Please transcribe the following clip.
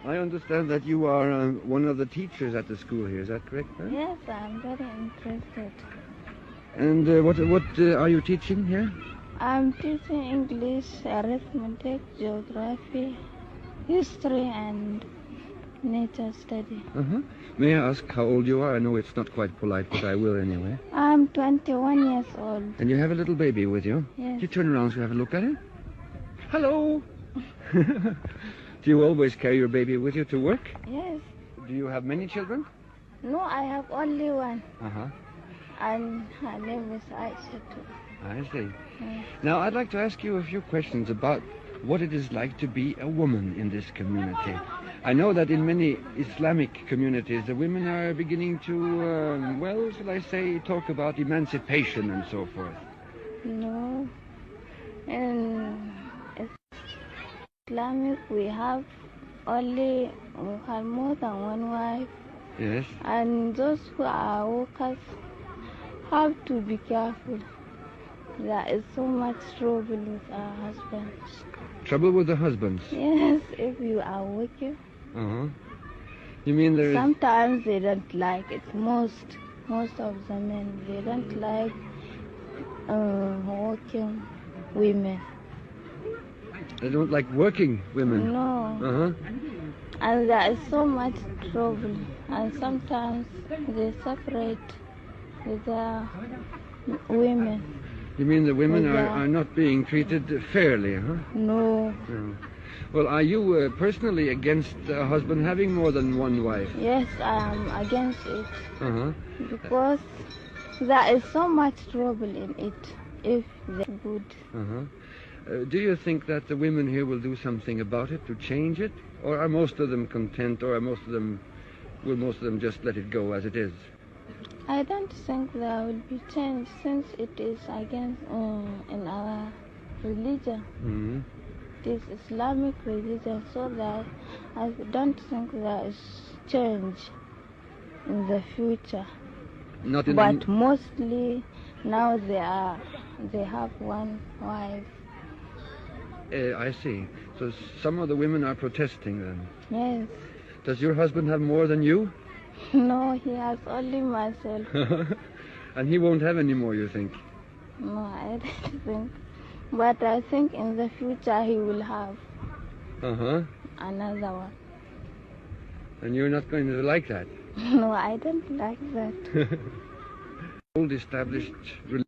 I understand that you are one of the teachers at the school here. Is that correct? Huh? Yes, I'm very interested. And what are you teaching here? I'm teaching English, arithmetic, geography, history, and nature study. May I ask how old you are? I know it's not quite polite, but I will anyway. I'm 21 years old. And you have a little baby with you? Yes. You turn around so you have a look at it. Hello! Do you always carry your baby with you to work? Yes. Do you have many children? No, I have only one. Uh-huh. And her name is Aisha too. I see. Yes. Now, I'd like to ask you a few questions about what it is like to be a woman in this community. I know that in many Islamic communities, the women are beginning to, well, shall I say, talk about emancipation and so forth. No. In Islamic, we have more than one wife. Yes. And those who are workers have to be careful. There is so much trouble with our husbands. Trouble with the husbands? Yes, if you are working. Uh-huh. You mean there is... Sometimes they don't like it. Most of the men, they don't like working women. They don't like working women? No. Uh-huh. And there is so much trouble. And sometimes they separate with the women. You mean the women are not being treated fairly, huh? No. No. Well, are you personally against a husband having more than one wife? Yes, I am against it. Uh-huh. Because there is so much trouble in it if they're good. Uh-huh. Do you think that the women here will do something about it to change it? Or are most of them content, or will most of them just let it go as it is? I don't think there will be change since it is against in our religion. Mm-hmm. It is Islamic religion, so that I don't think there is change in the future. But mostly now they have one wife. I see. So some of the women are protesting then? Yes. Does your husband have more than you? No, he has only myself. And he won't have any more, you think? No, I don't think. But I think in the future he will have another one. And you're not going to like that? No, I don't like that. Old established religion.